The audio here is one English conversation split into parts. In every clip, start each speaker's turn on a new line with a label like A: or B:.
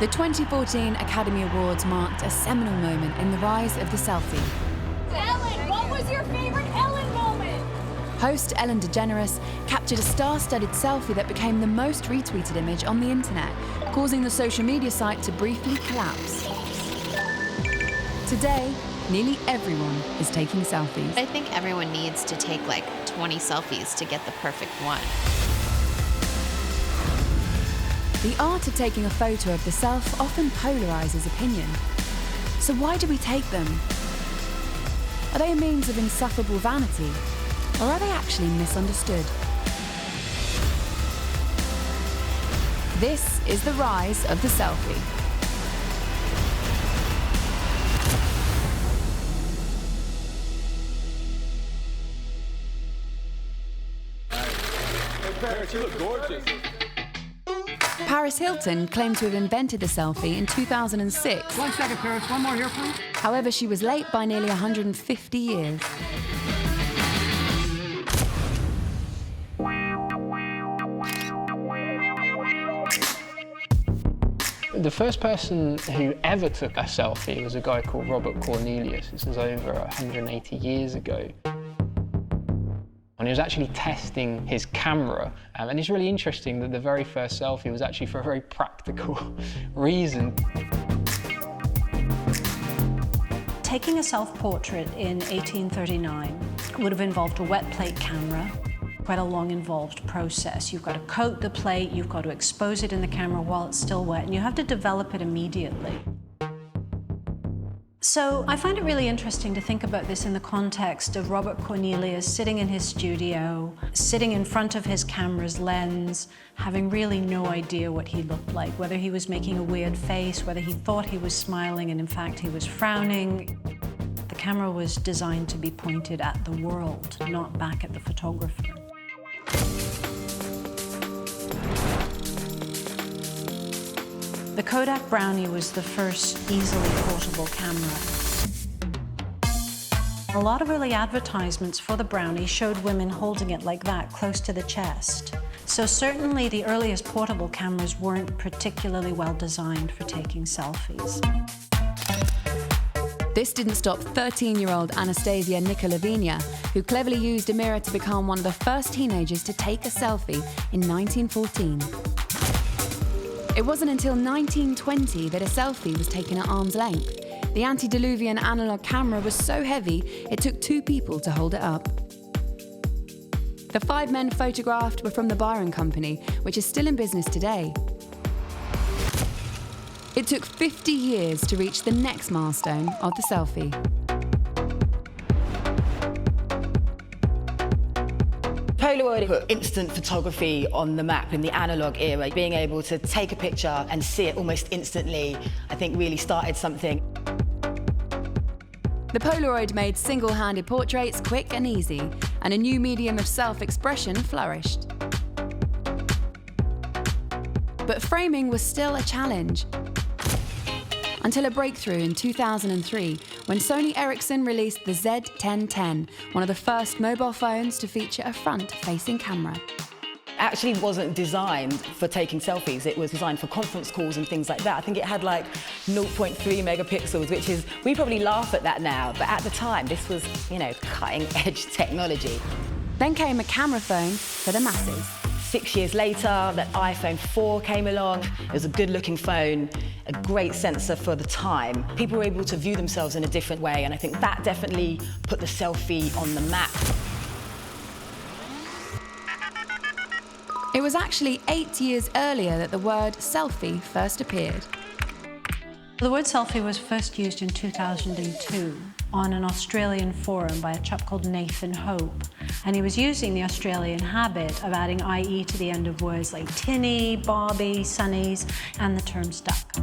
A: The 2014 Academy Awards marked a seminal moment in the rise of the selfie.
B: Ellen, what was your favorite Ellen moment?
A: Host Ellen DeGeneres captured a star-studded selfie that became the most retweeted image on the internet, causing the social media site to briefly collapse. Today, nearly everyone is taking selfies.
C: I think everyone needs to take like 20 selfies to get the perfect one.
A: The art of taking a photo of the self often polarizes opinion. So why do we take them? Are they a means of insufferable vanity, or are they actually misunderstood? This is the rise of the selfie.
D: Hey, Paris, you look gorgeous.
A: Paris Hilton claimed to have invented the selfie in 2006.
E: 1 second, Paris. One more here, please.
A: However, she was late by nearly 150 years.
F: The first person who ever took a selfie was a guy called Robert Cornelius. This was over 180 years ago. And he was actually testing his camera. And it's really interesting that the very first selfie was actually for a very practical reason.
G: Taking a self-portrait in 1839 would have involved a wet plate camera, quite a long involved process. You've got to coat the plate, you've got to expose it in the camera while it's still wet, and you have to develop it immediately. So I find it really interesting to think about this in the context of Robert Cornelius sitting in his studio, sitting in front of his camera's lens, having really no idea what he looked like, whether he was making a weird face, whether he thought he was smiling and in fact he was frowning. The camera was designed to be pointed at the world, not back at the photographer. The Kodak Brownie was the first easily portable camera. A lot of early advertisements for the Brownie showed women holding it like that, close to the chest. So certainly the earliest portable cameras weren't particularly well designed for taking selfies.
A: This didn't stop 13-year-old Anastasia Nikolavina, who cleverly used a mirror to become one of the first teenagers to take a selfie in 1914. It wasn't until 1920 that a selfie was taken at arm's length. The antediluvian analog camera was so heavy, it took 2 people to hold it up. The 5 men photographed were from the Byron Company, which is still in business today. It took 50 years to reach the next milestone of the selfie.
H: Polaroid put instant photography on the map in the analog era. Being able to take a picture and see it almost instantly, I think really started something.
A: The Polaroid made single-handed portraits quick and easy, and a new medium of self-expression flourished. But framing was still a challenge, until a breakthrough in 2003, when Sony Ericsson released the Z1010, one of the first mobile phones to feature a front-facing camera.
H: Actually wasn't designed for taking selfies. It was designed for conference calls and things like that. I think it had like 0.3 megapixels, which is, we probably laugh at that now, but at the time, this was, you know, cutting-edge technology.
A: Then came a camera phone for the masses.
H: 6 years later, the iPhone 4 came along. It was a good-looking phone, a great sensor for the time. People were able to view themselves in a different way, and I think that definitely put the selfie on the map.
A: It was actually 8 years earlier that the word selfie first appeared.
G: The word selfie was first used in 2002 on an Australian forum by a chap called Nathan Hope. And he was using the Australian habit of adding IE to the end of words like tinny, bobby, sunnies, and the term stuck.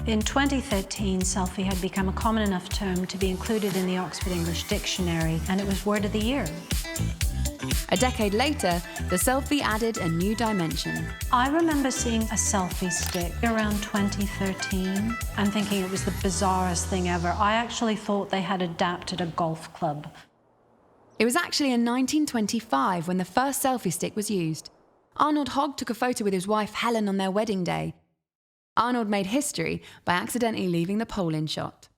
G: In 2013, selfie had become a common enough term to be included in the Oxford English Dictionary, and it was word of the year.
A: A decade later, the selfie added a new dimension.
G: I remember seeing a selfie stick around 2013 and thinking it was the bizarrest thing ever. I actually thought they had adapted a golf club.
A: It was actually in 1925 when the first selfie stick was used. Arnold Hogg took a photo with his wife Helen on their wedding day. Arnold made history by accidentally leaving the pole in shot.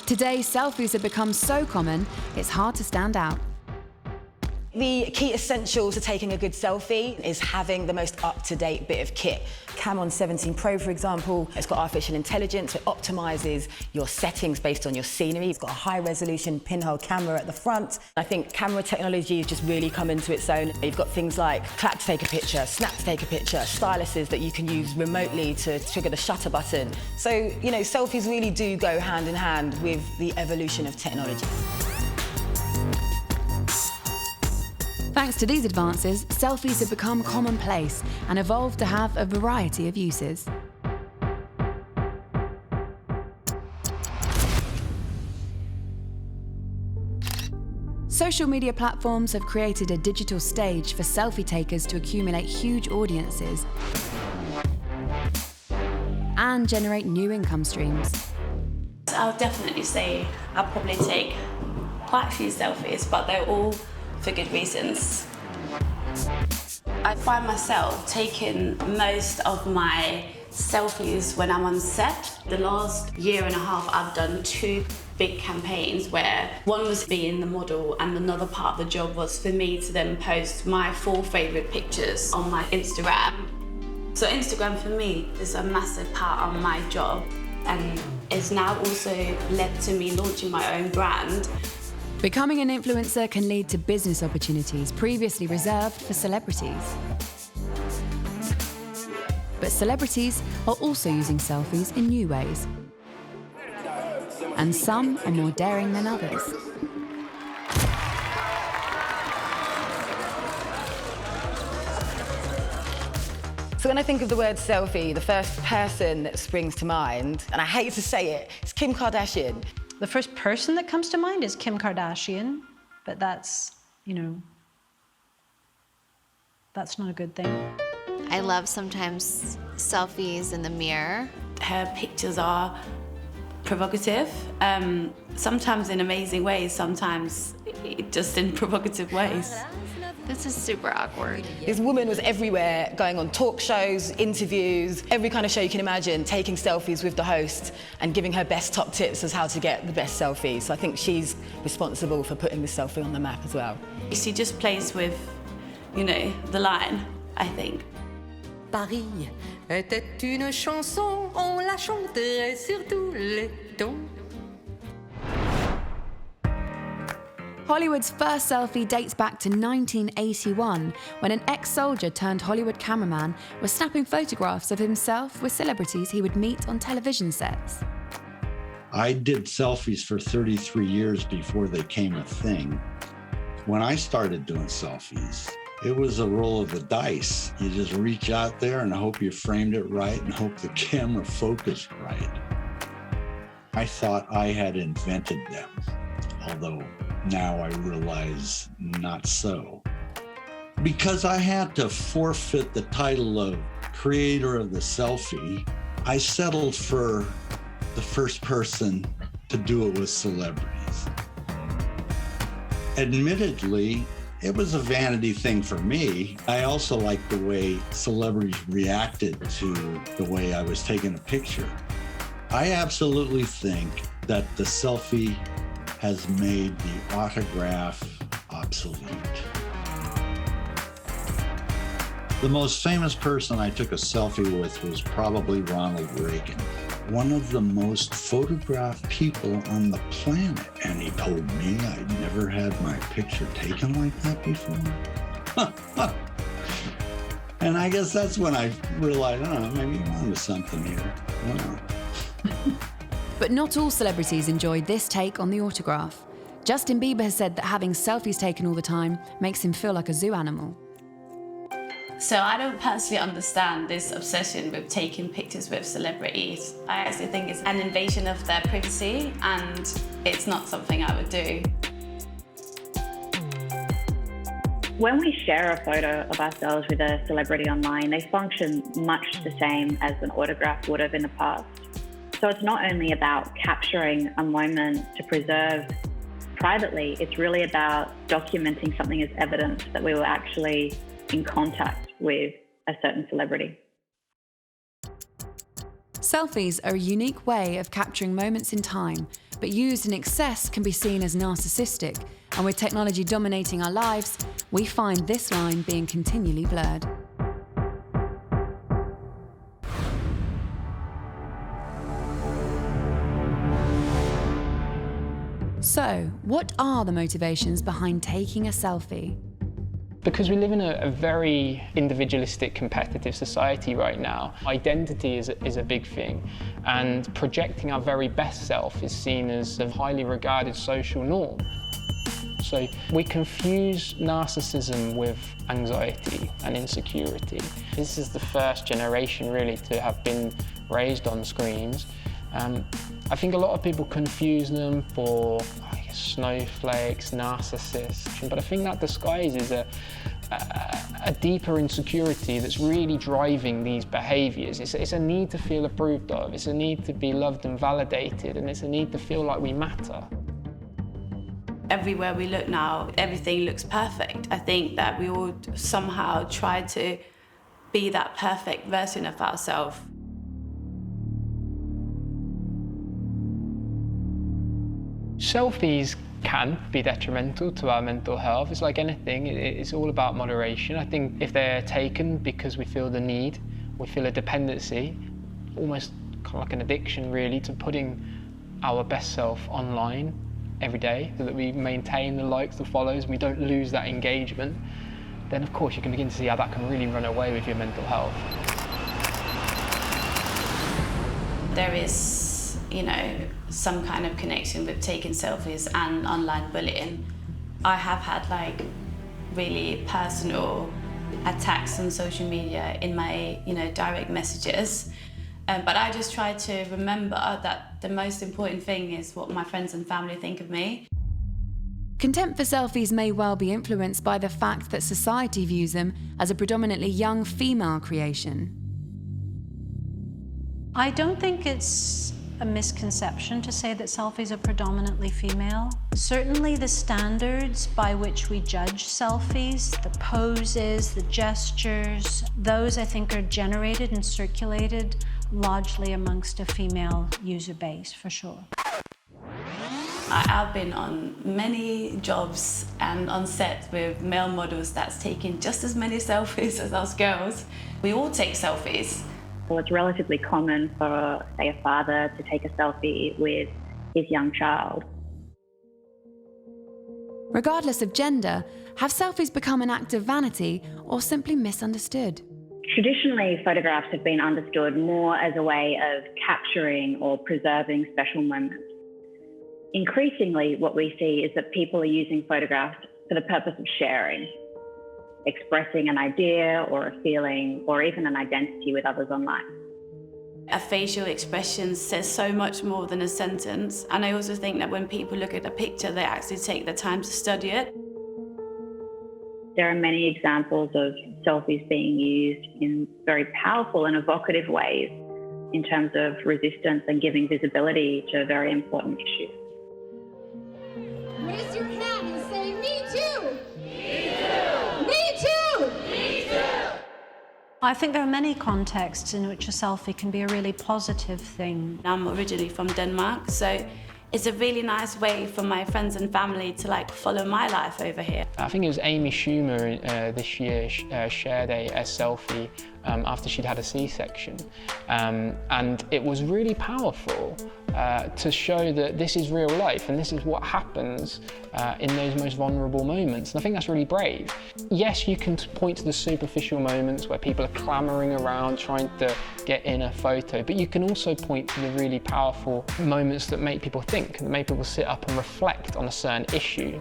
A: Today, selfies have become so common, it's hard to stand out.
H: The key essential to taking a good selfie is having the most up-to-date bit of kit. Canon 17 Pro, for example, it's got artificial intelligence. It optimizes your settings based on your scenery. It's got a high-resolution pinhole camera at the front. I think camera technology has just really come into its own. You've got things like clap to take a picture, snap to take a picture, styluses that you can use remotely to trigger the shutter button. So, you know, selfies really do go hand in hand with the evolution of technology.
A: Thanks to these advances, selfies have become commonplace and evolved to have a variety of uses. Social media platforms have created a digital stage for selfie takers to accumulate huge audiences and generate new income streams.
D: I'll definitely say I'll probably take quite a few selfies, but they're all for good reasons. I find myself taking most of my selfies when I'm on set. The last year and a half I've done 2 big campaigns where one was being the model and another part of the job was for me to then post my 4 favourite pictures on my Instagram. So Instagram for me is a massive part of my job, and it's now also led to me launching my own brand.
A: Becoming an influencer can lead to business opportunities previously reserved for celebrities. But celebrities are also using selfies in new ways. And some are more daring than others.
H: So when I think of the word selfie, the first person that springs to mind, and I hate to say it, it's Kim Kardashian.
G: The first person that comes to mind is Kim Kardashian, but that's, you know, that's not a good thing.
C: I love sometimes selfies in the mirror.
D: Her pictures are provocative, sometimes in amazing ways, sometimes just in provocative ways.
C: This is super awkward.
H: This woman was everywhere, going on talk shows, interviews, every kind of show you can imagine, taking selfies with the host and giving her best top tips as how to get the best selfies. So I think she's responsible for putting the selfie on the map as well.
D: She just plays with, you know, the line, I think.
E: Paris était une chanson, on la chanterait sur tous les tons.
A: Hollywood's first selfie dates back to 1981, when an ex-soldier turned Hollywood cameraman was snapping photographs of himself with celebrities he would meet on television sets.
I: I did selfies for 33 years before they came a thing. When I started doing selfies, it was a roll of the dice. You just reach out there and hope you framed it right and hope the camera focused right. I thought I had invented them, although now I realize not so. Because I had to forfeit the title of creator of the selfie, I settled for the first person to do it with celebrities. Admittedly, it was a vanity thing for me. I also liked the way celebrities reacted to the way I was taking a picture. I absolutely think that the selfie has made the autograph obsolete. The most famous person I took a selfie with was probably Ronald Reagan, one of the most photographed people on the planet. And he told me I'd never had my picture taken like that before. And I guess that's when I realized, maybe I'm onto something here. I don't know.
A: But not all celebrities enjoyed this take on the autograph. Justin Bieber has said that having selfies taken all the time makes him feel like a zoo animal.
D: So I don't personally understand this obsession with taking pictures with celebrities. I actually think it's an invasion of their privacy, and it's not something I would do.
J: When we share a photo of ourselves with a celebrity online, they function much the same as an autograph would have in the past. So it's not only about capturing a moment to preserve privately, it's really about documenting something as evidence that we were actually in contact with a certain celebrity.
A: Selfies are a unique way of capturing moments in time, but used in excess can be seen as narcissistic, and with technology dominating our lives, we find this line being continually blurred. So, what are the motivations behind taking a selfie?
F: Because we live in a very individualistic, competitive society right now, identity is a big thing, and projecting our very best self is seen as a highly regarded social norm. So we confuse narcissism with anxiety and insecurity. This is the first generation really to have been raised on screens. I think a lot of people confuse them for snowflakes, narcissists, but I think that disguises a deeper insecurity that's really driving these behaviours. It's a need to feel approved of, it's a need to be loved and validated, and it's a need to feel like we matter.
D: Everywhere we look now, everything looks perfect. I think that we all somehow try to be that perfect version of ourselves.
F: Selfies can be detrimental to our mental health. It's like anything, it's all about moderation. I think if they're taken because we feel the need, we feel a dependency, almost kind of like an addiction really, to putting our best self online every day so that we maintain the likes, the follows, and we don't lose that engagement, then of course you can begin to see how that can really run away with your mental health.
D: There is, some kind of connection with taking selfies and online bullying. I have had really personal attacks on social media in my, direct messages. But I just try to remember that the most important thing is what my friends and family think of me.
A: Contempt for selfies may well be influenced by the fact that society views them as a predominantly young female creation.
G: I don't think it's a misconception to say that selfies are predominantly female. Certainly the standards by which we judge selfies, the poses, the gestures, those I think are generated and circulated largely amongst a female user base, for sure.
D: I've been on many jobs and on set with male models that's taken just as many selfies as us girls. We all take selfies.
J: So it's relatively common for, say, a father to take a selfie with his young child.
A: Regardless of gender, have selfies become an act of vanity or simply misunderstood?
J: Traditionally, photographs have been understood more as a way of capturing or preserving special moments. Increasingly, what we see is that people are using photographs for the purpose of sharing, expressing an idea or a feeling or even an identity with others online.
D: A facial expression says so much more than a sentence, and I also think that when people look at a picture, they actually take the time to study it.
J: There are many examples of selfies being used in very powerful and evocative ways in terms of resistance and giving visibility to very important issues.
B: Raise your hand and say, me too! Me too! Me too! Me too!
G: I think there are many contexts in which a selfie can be a really positive thing.
D: I'm originally from Denmark, so it's a really nice way for my friends and family to follow my life over here.
F: I think it was Amy Schumer this year shared a selfie after she'd had a C-section, and it was really powerful to show that this is real life and this is what happens in those most vulnerable moments, and I think that's really brave. Yes, you can point to the superficial moments where people are clamoring around trying to get in a photo, but you can also point to the really powerful moments that make people think, that make people sit up and reflect on a certain issue.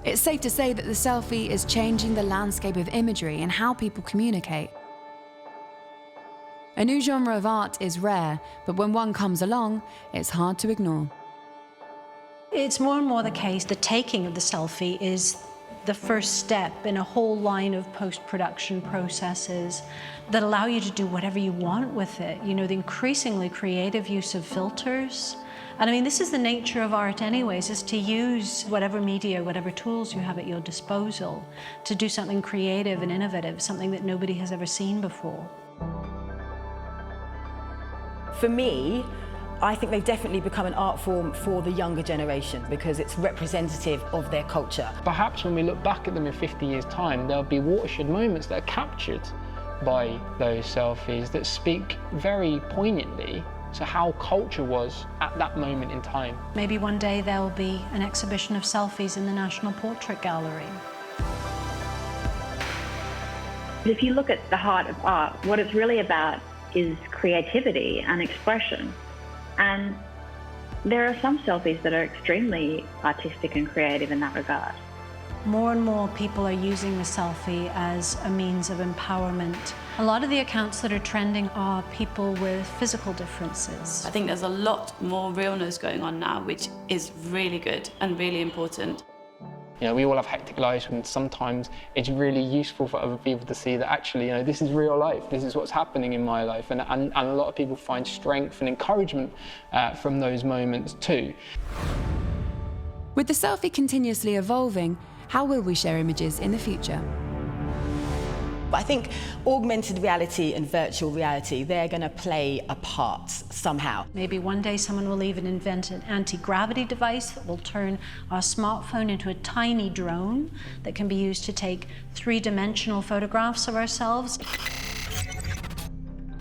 A: It's safe to say that the selfie is changing the landscape of imagery and how people communicate. A new genre of art is rare, but when one comes along, it's hard to ignore.
G: It's more and more the case the taking of the selfie is the first step in a whole line of post-production processes that allow you to do whatever you want with it. You know, the increasingly creative use of filters. And I mean, this is the nature of art anyways, is to use whatever media, whatever tools you have at your disposal to do something creative and innovative, something that nobody has ever seen before.
H: For me, I think they've definitely become an art form for the younger generation because it's representative of their culture.
F: Perhaps when we look back at them in 50 years' time, there'll be watershed moments that are captured by those selfies that speak very poignantly to how culture was at that moment in time.
G: Maybe one day there'll be an exhibition of selfies in the National Portrait Gallery.
J: If you look at the heart of art, what it's really about is creativity and expression. And there are some selfies that are extremely artistic and creative in that regard.
G: More and more people are using the selfie as a means of empowerment. A lot of the accounts that are trending are people with physical differences.
D: I think there's a lot more realness going on now, which is really good and really important.
F: You know, we all have hectic lives, and sometimes it's really useful for other people to see that actually, you know, this is real life, this is what's happening in my life, and a lot of people find strength and encouragement from those moments too.
A: With the selfie continuously evolving, how will we share images in the future?
H: I think augmented reality and virtual reality, they're going to play a part somehow.
G: Maybe one day someone will even invent an anti-gravity device that will turn our smartphone into a tiny drone that can be used to take three-dimensional photographs of ourselves.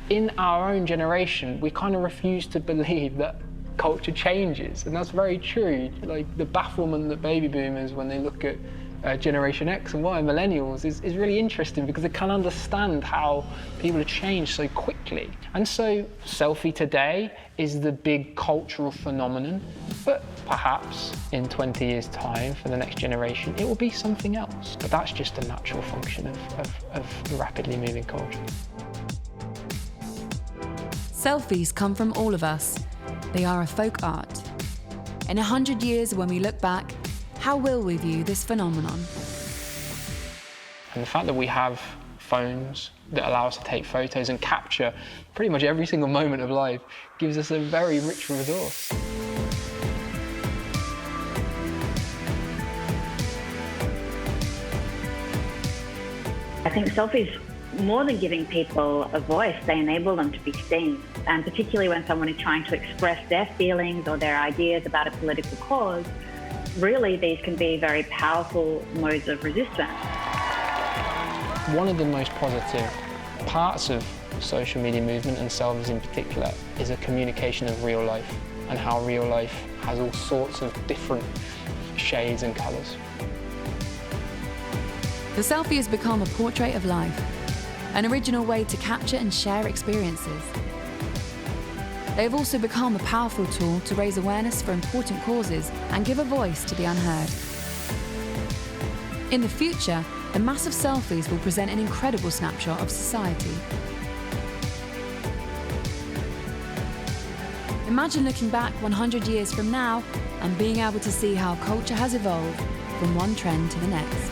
F: In our own generation, we kind of refuse to believe that culture changes, and that's very true. Like the bafflement that baby boomers, when they look at Generation X and Y, millennials, is really interesting because they can't understand how people have changed so quickly. And so selfie today is the big cultural phenomenon, but perhaps in 20 years' time, for the next generation, it will be something else. But that's just a natural function of rapidly moving culture.
A: Selfies come from all of us. They are a folk art. In 100 years, when we look back, how will we view this phenomenon?
F: And the fact that we have phones that allow us to take photos and capture pretty much every single moment of life gives us a very rich resource.
J: I think selfies, more than giving people a voice, they enable them to be seen. And particularly when someone is trying to express their feelings or their ideas about a political cause, really these can be very powerful modes of resistance.
F: One of the most positive parts of the social media movement, and selfies in particular, is a communication of real life and how real life has all sorts of different shades and colours.
A: The selfie has become a portrait of life, an original way to capture and share experiences. They have also become a powerful tool to raise awareness for important causes and give a voice to the unheard. In the future, the massive selfies will present an incredible snapshot of society. Imagine looking back 100 years from now and being able to see how culture has evolved from one trend to the next.